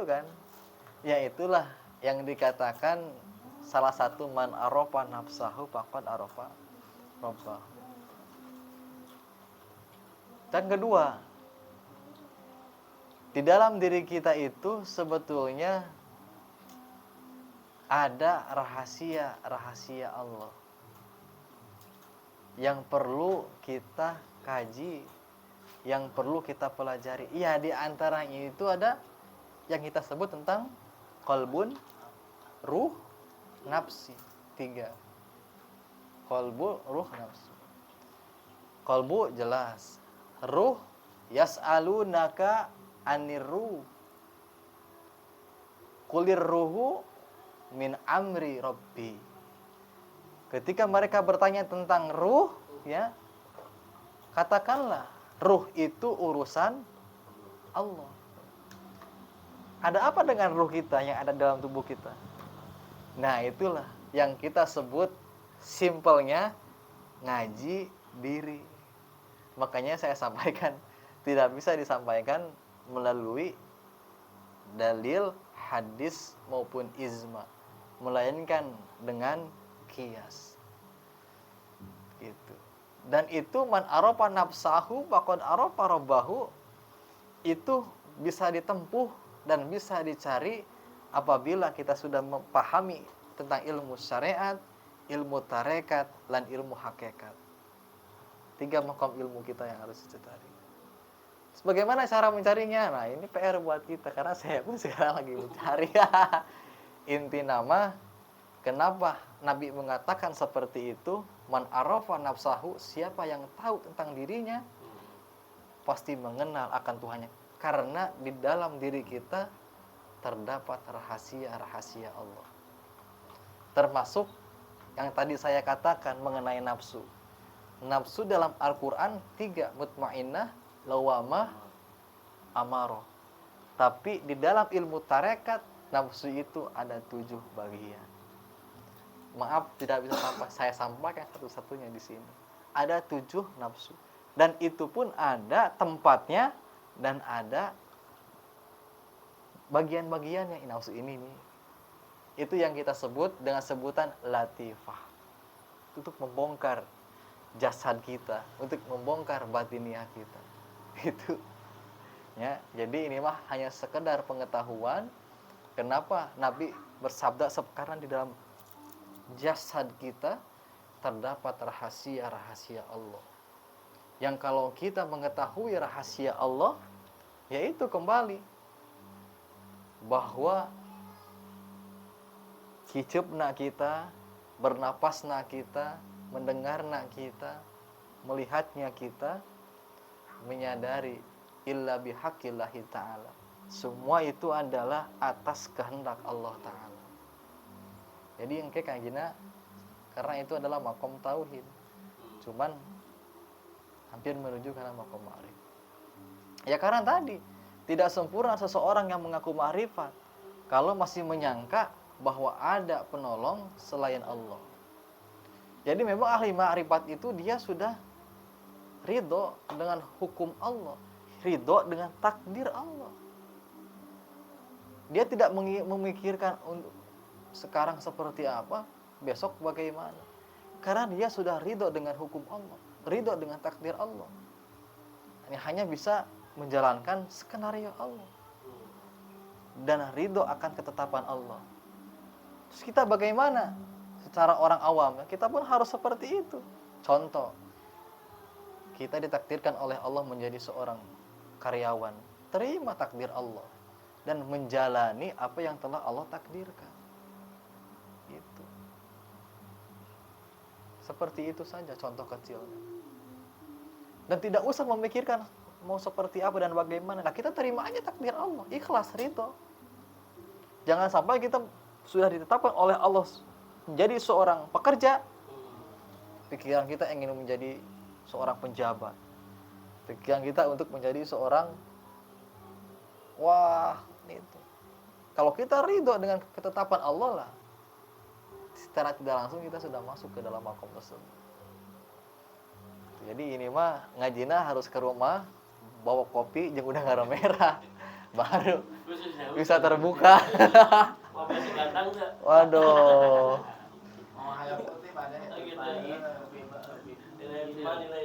itu kan. Ya itulah yang dikatakan salah satu man arofa nafsahu faqad arofa rabbahu. Dan kedua, di dalam diri kita itu sebetulnya ada rahasia-rahasia Allah yang perlu kita kaji, yang perlu kita pelajari. Iya, di antaranya itu ada yang kita sebut tentang qalbun, ruh, nafsi. 3. Qalbu, ruh, nafsi. Qalbu jelas. Ruh yas'alunaka anirruh. Qulir ruhu min amri rabbi. Ketika mereka bertanya tentang ruh, ya, katakanlah ruh itu urusan Allah. Ada apa dengan ruh kita yang ada dalam tubuh kita? Nah, itulah yang kita sebut simpelnya ngaji diri. Makanya saya sampaikan, tidak bisa disampaikan melalui dalil, hadis maupun ijma, melainkan dengan qiyas. Gitu. Dan itu man arafa nafsahu faqad arafa rabbahu, itu bisa ditempuh dan bisa dicari apabila kita sudah memahami tentang ilmu syariat, ilmu tarekat, dan ilmu hakikat. 3 makom ilmu kita yang harus dicari. Bagaimana cara mencarinya? Nah, ini PR buat kita karena saya pun sekarang lagi mencari. Inti nama, kenapa Nabi mengatakan seperti itu? Man arafa nafsahu, siapa yang tahu tentang dirinya pasti mengenal akan Tuhannya. Karena di dalam diri kita terdapat rahasia-rahasia Allah. Termasuk yang tadi saya katakan mengenai nafsu. Nafsu dalam Al-Quran 3, mutmainnah, lawamah, amarah. Tapi di dalam ilmu tarekat, nafsu itu ada 7 bagian. Maaf tidak bisa saya sampaikan satu-satunya di sini. Ada 7 nafsu. Dan itu pun ada tempatnya dan ada bagian-bagiannya nafsu ini nih. Itu yang kita sebut dengan sebutan latifah. Untuk membongkar jasad kita, untuk membongkar batiniah kita. Itu. Ya, jadi ini mah hanya sekedar pengetahuan kenapa Nabi bersabda karena di dalam jasad kita terdapat rahasia-rahasia Allah. Yang kalau kita mengetahui rahasia Allah, yaitu kembali bahwa hicupna kita, bernapasna kita, mendengarna kita, melihatnya kita, menyadari illa bihaqillahi ta'ala. Semua itu adalah atas kehendak Allah Ta'ala. Jadi yang kayak gini, karena itu adalah makom tauhid. Cuman hampir menuju karena makom ma'rif. Ya karena tadi tidak sempurna seseorang yang mengaku ma'rifat kalau masih menyangka bahwa ada penolong selain Allah. Jadi memang ahli ma'rifat itu dia sudah ridho dengan hukum Allah, ridho dengan takdir Allah. Dia tidak memikirkan untuk sekarang seperti apa, besok bagaimana. Karena dia sudah ridho dengan hukum Allah, ridho dengan takdir Allah. Ini hanya bisa menjalankan skenario Allah dan ridho akan ketetapan Allah. Terus kita bagaimana? Secara orang awam, kita pun harus seperti itu. Contoh, kita ditakdirkan oleh Allah menjadi seorang karyawan. Terima takdir Allah dan menjalani apa yang telah Allah takdirkan. Itu. Seperti itu saja contoh kecilnya. Dan tidak usah memikirkan mau seperti apa dan bagaimana. Nah, kita terima aja takdir Allah, ikhlas, ridho. Jangan sampai kita sudah ditetapkan oleh Allah menjadi seorang pekerja, pikiran kita ingin menjadi seorang penjabat, pikiran kita untuk menjadi seorang itu. Kalau kita ridho dengan ketetapan Allah lah, secara tidak langsung kita sudah masuk ke dalam makom tersebut. Jadi ini mah ngajina harus ke rumah bawa kopi jeung udang garam merah. baru bisa terbuka. Mau masih ganteng nggak? Waduh. Oh, ayam putih pada Nilai 5 nilai.